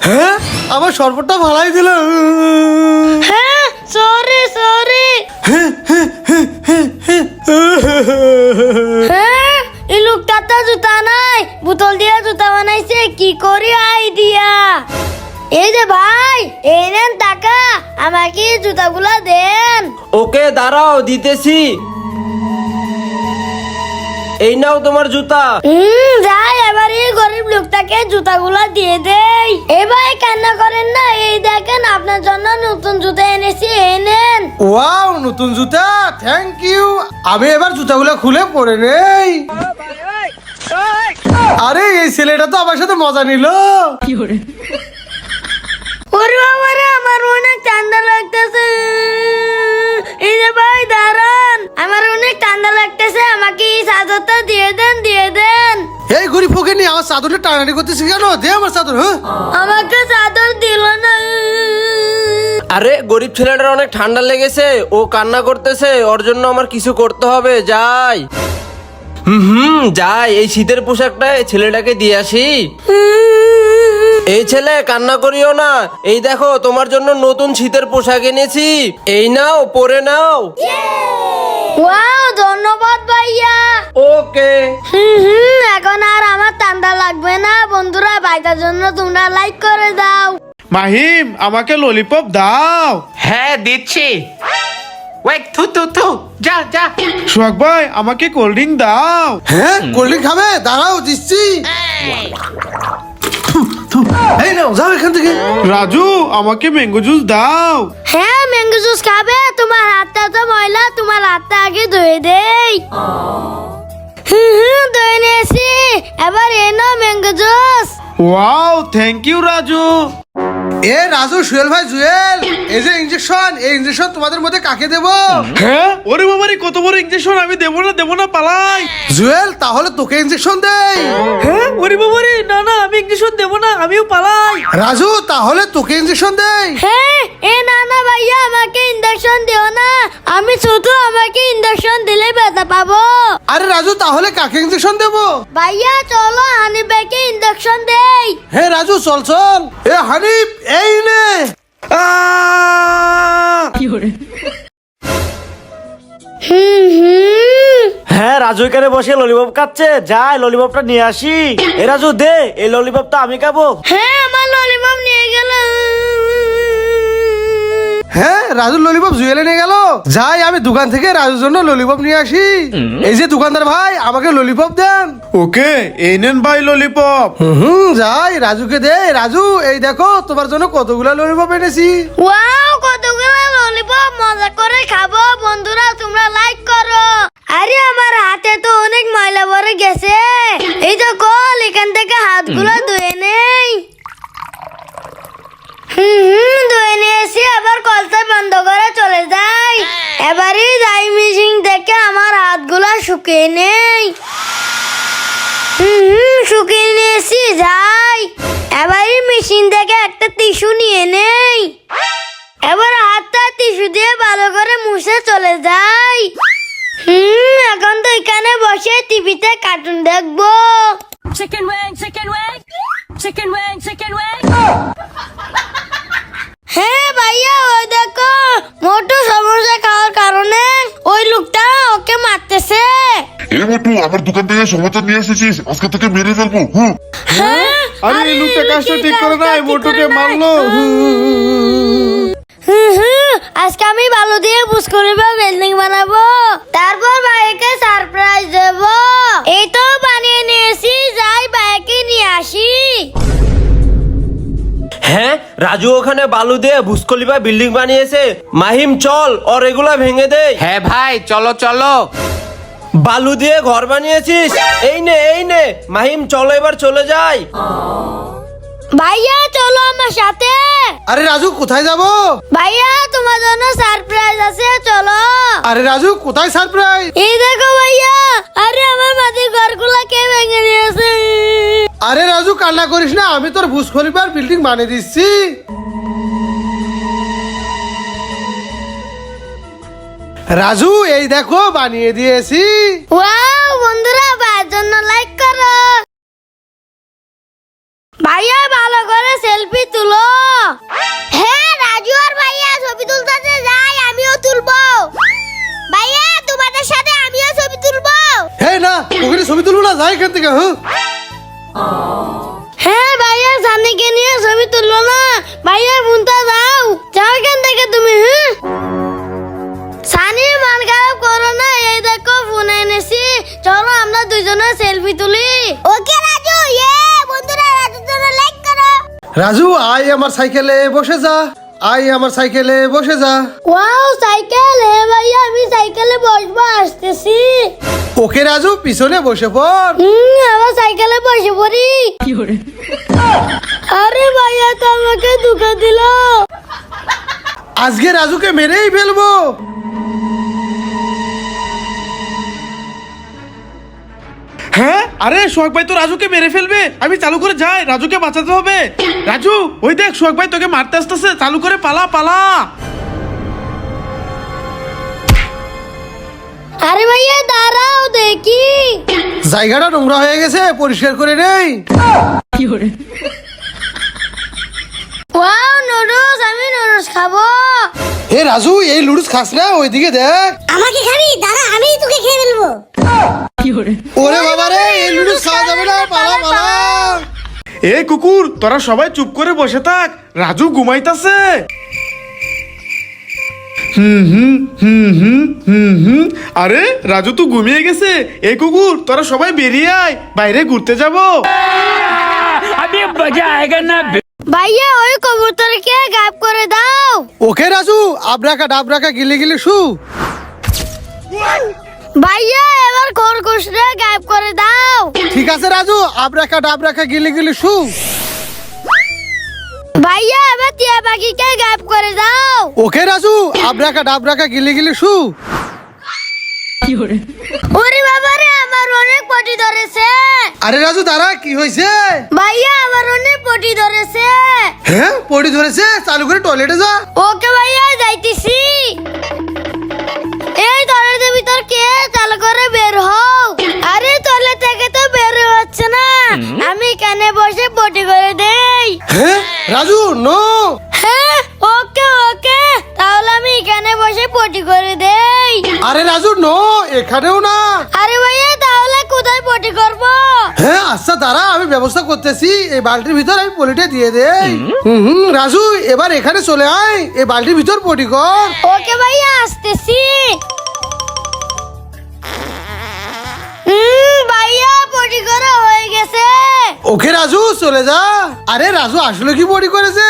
হ্যাঁ আমার সর্বটা ভালাই দিল। হ্যাঁ সরি সরি। হ্যাঁ এই লোকটা তো জুতা নাই, বোতল দিয়ে জুতা বানাইছে, কি করি আইডিয়া। এই যে ভাই, এই নেন টাকা, আমাকে জুতাগুলা দেন। ওকে দাঁড়াও, দিতেছি। এই নাও তোমার জুতা। যাই এবার এই গরিব লোকটাকে জুতাগুলা দিয়ে দেই। এ ভাই কান্না করেন না, এই দেখেন আপনার জন্য নতুন জুতা এনেছি, এই নেন। ওয়াও নতুন জুতা, থ্যাংক ইউ। আমি এবার জুতাগুলো খুলে পরে নেই। আরে এই ছেলেটা তো আমার সাথে মজা নিল। ওরে বাবা রে, আমার অনেক ঠান্ডা লাগতেছে। এই যে ভাই দাঁড়ান, আমার অনেক ঠান্ডা লাগতেছে, আমাকে এই চাদরটা দিয়ে দেন, দিয়ে দেন। এই গরিব ফোকে নিয়ে আমার চাদরটা টানাটানি করতেছি কেন? দে আমার চাদর। হ্যাঁ আমাকে চাদর দিল না। আরে গরিব ছেলেটার অনেক ঠান্ডা লেগেছে, ও কান্না করতেছে, ওর জন্য আমার কিছু করতে হবে। যাই যাই, এই শীতের পোশাকটা এই ছেলেটাকে দিয়ে আসি। এই ছেলে কান্না করিও না, এই দেখো তোমার জন্য নতুন শীতের পোশাক এনেছি, এই নাও পরে নাও। ওয়াও ধন্যবাদ ভাইয়া। ওকে। এখন আর আমার ঠান্ডা লাগবে না। বন্ধুরা ভাইটার জন্য তোমরা লাইক করে দাও। মাহিম আমাকে ললিপপ দাও। হ্যাঁ দিচ্ছি। ওয়েট থু থু থু, যা যা। সোহাগ ভাই আমাকে কোল্ড ড্রিঙ্ক দাও। হ্যাঁ কোল্ড ড্রিঙ্ক খাবে? দাঁড়াও দিচ্ছি। এই নাও, যাও এখান থেকে। রাজু আমাকে ম্যাঙ্গো জুস দাও। হ্যাঁ ম্যাঙ্গো জুস খাবে? তোমার হাতটা তো ময়লা, তোমার হাতটা আগে ধুয়ে দেই। ধুয়ে নিয়েছি, এবার এ নাও mango juice. Wow thank you Raju. এ রাজু, সুয়েল ভাই, জুয়েল, এই যে ইনজেকশন, এই ইনজেকশন তোমাদের মধ্যে কাকে দেবো? হ্যাঁ ওরে বাবারে, কত বড় ইনজেকশন! আমি দেবো না পালাই। জুয়েল তাহলে তোকে ইনজেকশন দেই। হ্যাঁ ওরে বাবারে, না না আমি ইনজেকশন দেবো না, আমিও পালাই। রাজু তাহলে তোকে ইনজেকশন দেই। হ্যাঁ এ না না ভাইয়া, আমাকে ইনজেকশন দিও না, আমি ছোট, আমাকে ইনজেকশন দিলে ব্যথা পাবো। আরে রাজু তাহলে কাকে ইনজেকশন দেবো? ভাইয়া চলো হানিফ ভাইকে ইনজেকশন দেই। হ্যাঁ রাজু চল চল। এ হানিফ এই নে। হ্যাঁ রাজু এখানে বসে ললিপপ খাচ্ছে, যাই ললিপপটা নিয়ে আসি। এ রাজু দে, এই ললিপপটা আমি খাবো। হ্যাঁ আমার ললিপপ নিয়ে গেল। হ্যাঁ রাজু ললিপপ জুয়েলে নিয়ে গেল। যাই আমি দোকান থেকে রাজুর জন্য ললিপপ নিয়ে আসি। এই যে দোকানদার ভাই, আমাকে ললিপপ দেন। ওকে এই নেন ভাই ললিপপ। যাই রাজুকে দে। রাজু এই দেখো তোমার জন্য কতগুলা ললিপপ এনেছি। ওয়াও কতগুলো ললিপপ, মজা করে খাবো। বন্ধুরা তোমরা লাইক করো। আরে আমার হাতে তো অনেক ময়লা ভরে গেছে, এই তো কল, এখান থেকে হাতগুলো ধুয়ে নেই। ধুয়ে নিয়েছি, আবার কলটা বন্ধ করে চলে যাই। এবারই যাই মেশিন থেকে আমার হাতগুলো শুকিয়ে নেই। শুকিয়ে নিয়েছি, যাই এবারই মেশিন থেকে একটা টিস্যু নিয়ে নেই। এবার হাতটা টিস্যু দিয়ে ভালো করে মুছে চলে যাই। এখন তো এখানে বসে টিভিতে কার্টুন দেখবো। Chicken wing, chicken wing, chicken wing, chicken wing. হ্যাঁ ভাইয়া ওই দেখো, মোটু সমস্যা খাওয়ার কারণে ওই লোকটা ওকে মারতেছে। এই মোটু, আমার দোকান থেকে সমস্যা নিয়ে এসেছিস, আজকে তোকে মেরে ফেলবো। হ্যাঁ আরে এই লোকটা কাজটা ঠিক করে নাই, মোটুকে মারলো। আজকে আমি ভালো দিয়ে পুষ্করিবা বিল্ডিং বানাবো, তারপর ভাইকে সারপ্রাইজ দেব। এই তো বানিয়ে নিয়েছি, যাই ভাইকে নিয়ে আসি। হ্যাঁ রাজু ওখানে বালু দিয়ে ভুসকলিবা বিল্ডিং বানিয়েছে। মাহিম চল, ওর এগুলা ভেঙে দে। হ্যাঁ ভাই চলো চলো। বালু দিয়ে ঘর বানিয়েছিস, এই নে মাহিম চলো এবার চলে যাই। ভাইয়া চলো আমার সাথে। আরে রাজু কোথায় যাবো? ভাইয়া তোমার জন্য সারপ্রাইজ আছে, চলো। আরে রাজু কোথায় সারপ্রাইজ? এই দেখো ভাইয়া, আরে আমার মাটির ঘরগুলা কে ভেঙে দিয়েছে। আরে রাজু কান্না করিস না, আমি তোর বুর্জ খলিফার বিল্ডিং বানিয়ে দিচ্ছি। রাজু এই দেখো বানিয়ে দিয়েছি। ওয়াও বন্ধুরা ভাইয়ের জন্য লাইক করো। ভাইয়া ভালো করে সেলফি তুলো। যাই এখান থেকে হ্যাঁ ভাইয়া সানিকে নিয়ে ছবি তুললো না, ভাইয়া ফোনটা দাও, যাও এখান থেকে তুমি। সানি মন খারাপ করো না, এই দেখো ফোন এনেছি, চলো আমরা দুজনে সেলফি তুলি। ওকে রাজু, বন্ধুরা রাজুর জন্য লাইক করো। রাজু আয় আমার সাইকেলে বসে যা, আয় আমার সাইকেলে বসে যা। ওয়াও সাইকেল, হে ভাইয়া আমি সাইকেলে বসবো, আসতেছি। ওকে রাজু পিছনে বসে পড়। আমার সাইকেলে বসে পড়ি। আরে ভাইয়া তো আমাকে ধোঁকা দিল। আজকে রাজুকে মেরেই ফেলবো। হ্যাঁ, আরে সোহাগ ভাই তো রাজুকে মেরে ফেলবে, আমি চালু করে যাই, রাজুকে বাঁচাতে হবে। রাজু ওই দেখ সোহাগ ভাই তোকে মারতে আসতেছে, চালু করে পালা পালা। আরে ভাইয়া দাঁড়াও দেখি। জায়গাটা নোংরা হয়ে গেছে, পরিষ্কার করে নেই। ওয়াও নুডলস, আমি নুডলস খাবো। এ রাজু এই লুডুস খাস না, ওইদিকে দেখ। আমাকে খাবি? দাঁড়া আমি তোকে খেয়ে ফেলবো। ওরে বাবা রে, এই লুডুস খাওয়া যাবে না, পালা পালা। এ কুকুর তোরা সবাই চুপ করে বসে থাক, রাজু ঘুমাইতাছে। আরে রাজু তো ঘুমিয়ে গেছে। এই কুকুর তোরা সবাই বেরিয়ে আয়, বাইরে ঘুরতে যাবো। अभी मजा आएगा ना। ভাইয়া ওই কবুতরকে গায়েব করে দাও। ওকে রাজু, আবরাকা ডাবরাকা গিলে গিলে শু। ভাইয়া এবার খরগোশরে গায়েব করে দাও। ঠিক আছে রাজু, আবরাকা ডাবরাকা গিলে গিলে শু। ভাইয়া এবার টিয়া পাখিকে গায়েব করে দাও। ওকে রাজু, আবরাকা ডাবরাকা গিলে গিলে শু। ওরে বাবা রে, আমার অনেক পটি ধরেছে। আরে রাজু দাঁড়া, কি হয়েছে? ভাইয়া আমার অনেক পটি ধরেছে। হ্যাঁ পড়ি ধরেছে, চালু করে টয়লেটে যা। ওকে ভাইয়া যাইতেছি। এই টয়লেটের ভিতর কে, চালু করে বের হও। আরে টয়লেট থেকে তো বের হচ্ছে না, আমি এখানে বসে পটি করে দেই। হ্যাঁ রাজু নো। হ্যাঁ ওকে ওকে, তাহলে আমি এখানে বসে পটি করে দেই। আরে রাজু নো, এখানেও না। আরে ভাইয়া তাহলে কোথায় পটি করব? হ্যাঁ আচ্ছা দাঁড়া, আমি ব্যবস্থা করতেছি। এই বালতির ভিতর আমি পলিটা দিয়ে দেই। রাজু এবার এখানে চলে আয়, এই বালতির ভিতর পটি কর। ওকে ভাইয়া আসতেছি। ভাইয়া পটি করা হয়ে গেছে। ওকে রাজু চলে যা। আরে রাজু আসলে কি পটি করেছে?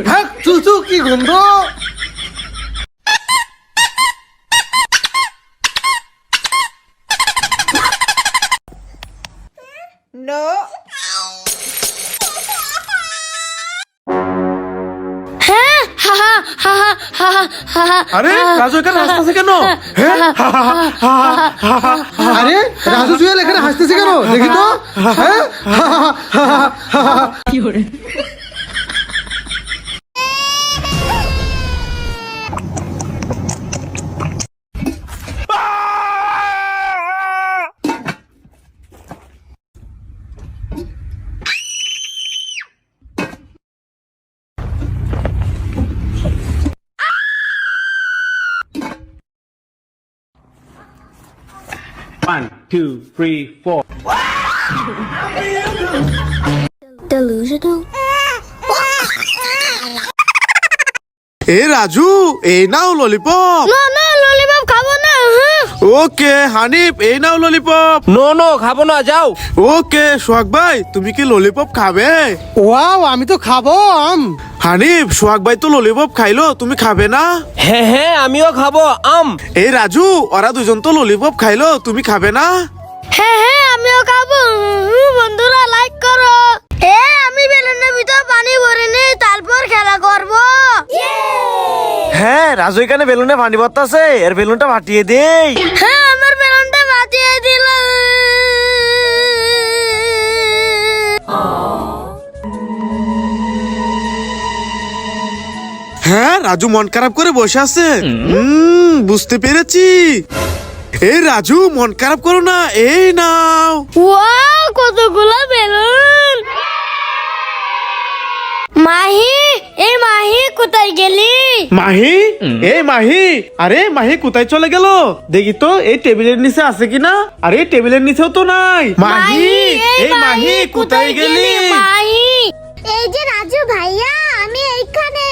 হ্যাঁ চুচু কি গন্ধ। হ্যাঁ হা হা হা হা হা হা। আরে রাজু এখানে হাসতেছে কেন? আরে রাজু জুয়েল এখানে হাসতেছে কেন, দেখি তো। হ্যাঁ One, two, three, four. Delusional. এ রাজু এই নাও ললিপপ। না না ললিপপ খাবো না। ওকে হানিফ এই নাও ললিপপ। নো নো খাবো না, যাও। ওকে সোহাগ ভাই তুমি কি ললিপপ খাবে? ওয়াও আমি তো খাবো আম। হানিফ সোহাগ ভাই তো ললিপপ খাইলো, তুমি খাবে না? হ্যাঁ হ্যাঁ আমিও খাবো আম। এই রাজু ওরা দুজন তো ললিপপ খাইলো, তুমি খাবে না? হ্যাঁ হ্যাঁ আমিও খাবো। বন্ধুরা লাইক করো। আমি বেলুনের ভিতর পানি ভরে নিই, তারপর খেলা করব। হ্যাঁ রাজু এখানে বেলুনে পানি ভরতাছে, এর বেলুনটা ফাটিয়ে দেই। হ্যাঁ আমার বেলুনটা বাঁচিয়ে দিল। হ্যাঁ রাজু মন খারাপ করে বসে আছে। বুঝতে পেরেছি। এই রাজু মন খারাপ করো না, এই নাও। ওয়াও কতগুলো বেলুন। মাহি, এই মাহি কোথায় গেলি? মাহি, এই মাহি, আরে মাহি কোথায় চলে গেল? দেখি তো এই টেবিলের নিচে আছে কিনা। আরে টেবিলের নিচেও তো নাই। মাহি, এই মাহি কোথায় গেলি? মাহি, এই যে রাজু ভাইয়া, আমি এইখানে।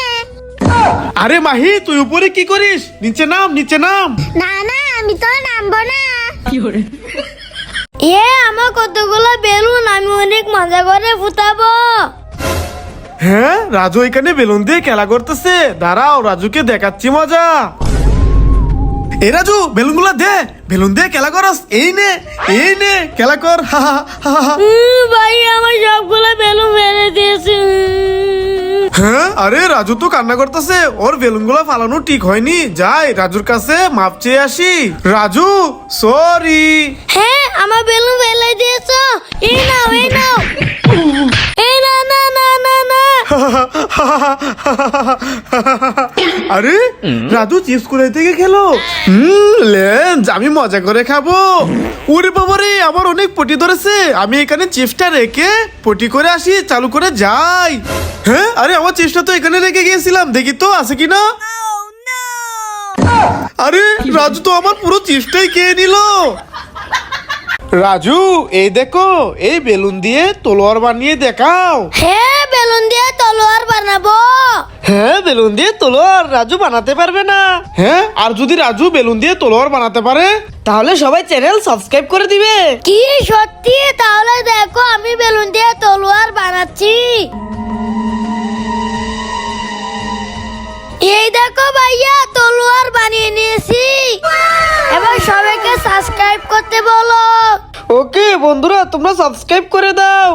আরে মাহি, তুই উপরে কি করিস? নিচে নাম, নিচে নাম। না না, আমি তো নামবো না। আমার কতগুলো বেলুন, আমি অনেক মজা করে ফুটাবো। হ্যাঁ, রাজু এখানে বেলুন দিয়ে খেলা করতেছে। দাঁড়াও, রাজুকে দেখাচ্ছি মজা। এ রাজু, বেলুন গুলা দে, বেলুন দিয়ে খেলা করস। এই নে, এই নে, খেলা কর। হা হা হা হা। ভাই আমার সবগুলো বেলুন ফেলে দিয়েছে। হ্যাঁ, আরে রাজু তো কান্না করতেছে, ওর বেলুন গুলা ফালানো ঠিক হয়নি। যাই রাজুর কাছে মাপ চেয়ে আসি। রাজু, সরি। হ্যাঁ, আমার বেলুন ফেলে দিয়েছো। এই নাও, এই নাও। এই না না না না না। আরে রাজু চিপস কোথায় থেকে খেলো? লেন্স, আমি মজা করে খাবো। ওরে বাবা রে, আমার অনেক পটি ধরেছে। আমি এখানে চিপসটা রেখে পটি করে আসি, চালু করে যাই। হ্যাঁ, আরে আমার চিপসটা তো এখানে রেখে গিয়েছিলাম, দেখি তো আছে কিনা। আরে রাজু তো আমার পুরো চিপসটাই খেয়ে নিল। রাজু, এই দেখো, এই বেলুন দিয়ে তলোয়ার বানিয়ে দেখাও। হ্যাঁ, বেলুন দিয়ে তলোয়ার বানাবো। হ্যাঁ, বেলুন দিয়ে তলোয়ার রাজু বানাতে পারবে না। হ্যাঁ, আর যদি রাজু বেলুন দিয়ে তলোয়ার বানাতে পারে, তাহলে সবাই চ্যানেল সাবস্ক্রাইব করে দিবে। কি সত্যি? তাহলে দেখো, আমি বেলুন দিয়ে তলোয়ার বানাচ্ছি। এই দেখো ভাইয়া, তলোয়ার বানিয়ে নিয়েছি। এবার সবাইকে সাবস্ক্রাইব করতে বলো। ওকে বন্ধুরা, তোমরা সাবস্ক্রাইব করে দাও।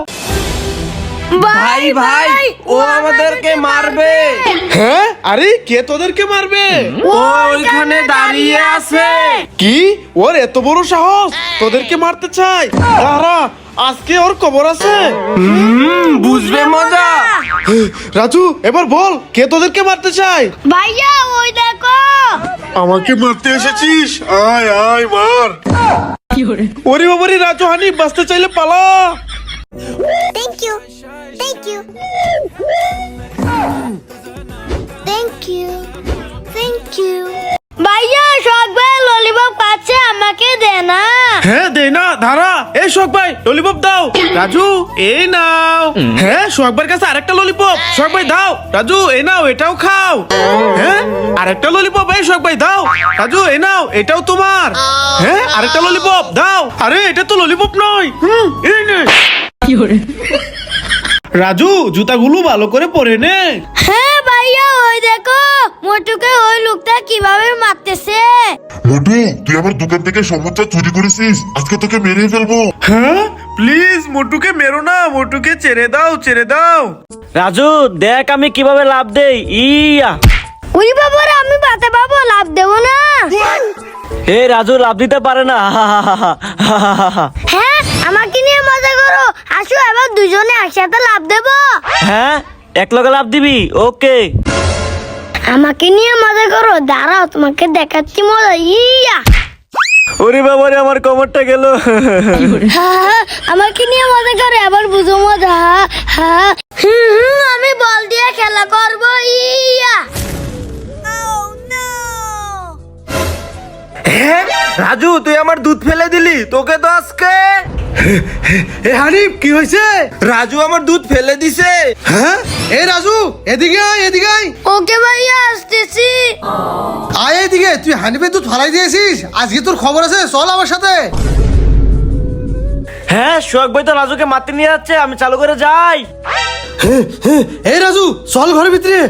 ভাই ভাই, ও আমাদেরকে মারবে। হ্যাঁ, আরে কে তোদেরকে মারবে? ও ওইখানে দাঁড়িয়ে আছে। কি, ওর এত বড় সাহস তোদেরকে মারতে চাই? দাঁড়া, আজকে ওর খবর আছে। বুঝবে মজা। রাজু, এবার বল, কে তোদেরকে মারতে চাই? ভাইয়া, ওই দেখো। আমাকে মারতে এসেছিস? আয় আয় মার। ওরে বাবারে, রাজু হানি, বাঁচতে চাইলে পালা। Thank you, thank you, thank you, thank you. ভাইয়া, শখ ভাই ললিপপ খাচ্ছে, আমাকে দে না। হ্যাঁ, দে না, দাঁড়া। এই শোক ভাই, ললিপপ দাও। রাজু, এই নাও। হ্যাঁ, শোক ভাইয়ের কাছে আরেকটা ললিপপ। শোক ভাই দাও। রাজু, এই নাও, এটাও খাও। হ্যাঁ, আরেকটা ললিপপ। এই শোক ভাই দাও। রাজু, এই নাও, এটাও তোমার। হ্যাঁ, আরেকটা ললিপপ দাও। আরে এটা তো ললিপপ নয়। এই নে। রাজু, জুতাগুলো ভালো করে পরে নে। হ্যাঁ ভাইয়া, ওই দেখো, মোটুকে ওই লোকটা কিভাবে মারতেছে। মোটু, তুই আমার দোকান থেকে সমুচা চুরি করেছিস, আজকে তোকে মেরে ফেলবো। হ্যাঁ, প্লিজ মোটুকে মেরো না, মোটুকে ছেড়ে দাও, ছেড়ে দাও। রাজু, দেখ আমি কিভাবে লাভ দেই। ইয়া, উনি বাবারে, আমি বাতে পাবো, লাভ দেবো না। এই রাজু লাভ দিতে পারে না। হ্যাঁ, আমাকে নিয়ে মজা করো। আসো, এবার দুজনে একসাথে লাভ দেবো। হ্যাঁ, এক লগে লাভ দিবি। ওকে, আমাকে নিয়ে মজা করো। দাঁড়াও, তোমাকে দেখাচ্ছি মজা। ইয়া, ওরে বাবারে, আমার কোমরটা গেল। হ্যাঁ, আমাকে নিয়ে মজা করো, এবার বুঝো মজা। হ্যাঁ, আমি বল দিয়ে খেলা করবো। ইয়া, রাজু, তুই আমার দুধ ফেলে দিলি, তোকে তো আজকে। এ হানিফ, কি হয়েছে? রাজু আমার দুধ ফেলে দিছে। হ্যাঁ, এই রাজু, এদিকে আয়, এদিকে আয়। ওকে ভাইয়া, আসতেছি। আয় এদিকে, তুই হানিফের দুধ ফালাই দিয়েছিস। আজকে তোর খবর আছে, চল আমার সাথে। হ্যাঁ, সোহাগ ভাই তো রাজুকে মারতে নিয়ে যাচ্ছে, আমি চালু করে যাই। এই রাজু, চল ঘরের ভিতরে।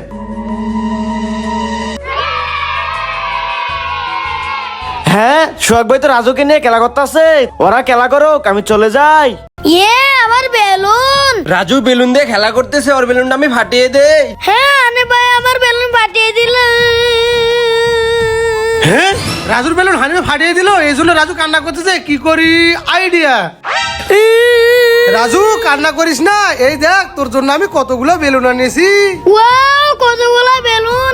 হ্যাঁ, সোহাগ ভাই তো রাজুকে নিয়ে খেলা করতেছে। ওরা খেলা করুক, আমি চলে যাই। আমার বেলুন। রাজু বেলুন দিয়ে খেলা করতেছে, ওর বেলুনটা আমি ফাটিয়ে দেই। হ্যাঁ, আনে ভাই, আমার বেলুন ফাটিয়ে দিল। হ্যাঁ, রাজুর বেলুন হানিফে ফাটিয়ে দিল, এই জন্য রাজু কান্না করতেছে। কি করি, আইডিয়া। রাজু, কান্না করিস না। এই দেখ, তোর জন্য আমি কতগুলো বেলুন আনিয়েছি। ওয়াও, কতগুলো বেলুন।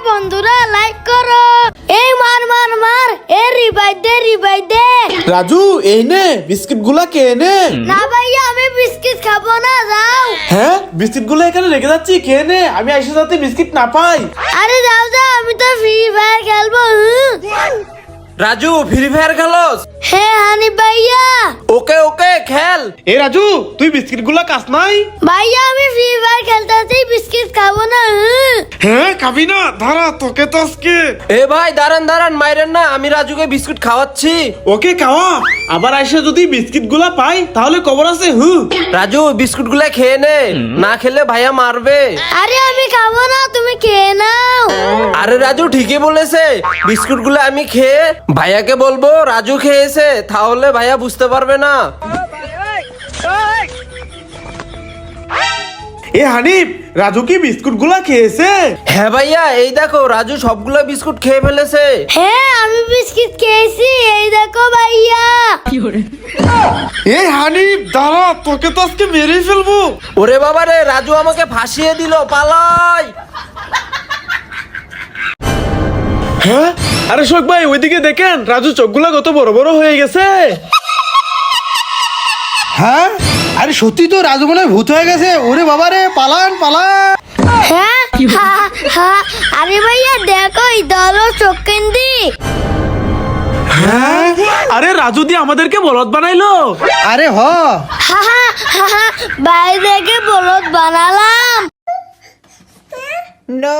বন্ধুরা, লাইক করো। এই মার মার মার, রিভাইভ দে, রিভাইভ দে। রাজু, এই নে, বিস্কিট গুলা কে নে। না ভাইয়া, আমি বিস্কিট খাবো না, যাও। হ্যাঁ, বিস্কিট গুলো এখানে রেখে যাচ্ছি, খেয়ে নে। আমি আইসে যাতে বিস্কিট না পাই। আরে যাও যাও, ফ্রি ফায়ার খেলবো। রাজু ফ্রি ফায়ার খেলোস? হ্যাঁ হানিফ ভাইয়া। ওকে ওকে খেল। এ রাজু তুই বিস্কিট গুলা কাস নাই? ভাইয়া আমি ফ্রি ফায়ার খেলতে বিস্কিট খাবো না। হ্যাঁ খাবি না? দাঁড়া তোকে তো আজকে। এ ভাই দাঁড়ান দাঁড়ান, মাইরেন না, আমি রাজুকে বিস্কুট খাওয়াচ্ছি। ওকে খাওয়া, আবার আইসা যদি বিস্কিট গুলা পাই তাহলে খবর আছে। রাজু বিস্কুট গুলা খেয়ে নে, না খেলে ভাইয়া মারবে। আরে আমি খাবো না, তুমি খেয়ে নাও। আরে রাজু ঠিকই বলেছে, বিস্কুট গুলো আমি খেয়ে ভাইয়াকে বলবো রাজু খেয়েছে, তাহলে ভাইয়া বুঝতে পারবে না। এ হানিফ, রাজু কি বিস্কুট গুলা খেয়েছে? হ্যাঁ ভাইয়া, এই দেখো রাজু সবগুলো বিস্কুট খেয়ে ফেলেছে। হ্যাঁ আমি বিস্কিট খেয়েছি, এই দেখো ভাইয়া। এ হানিফ দাঁড়া, তোকে তো আজকে মেরেই ফেলবো। ওরে বাবা রে, রাজু আমাকে ফাঁসিয়ে দিল, পালাই। হ্যাঁ আরে শোক ভাই, ওইদিকে দেখেন রাজু চোখগুলা কত বড় বড় হয়ে গেছে। হ্যাঁ আরে সত্যি তো রাজু মনে হয় ভূত হয়ে গেছে। ওরে বাবা রে, পালান পালান। হ্যাঁ আরে ভাইয়া দেখো এই দলো চোখ কেন্দি। হ্যাঁ আরে রাজু দিয়ে আমাদেরকে বলদ বানাইলো। আরে হ বাইরে থেকে বলদ বানালাম। No.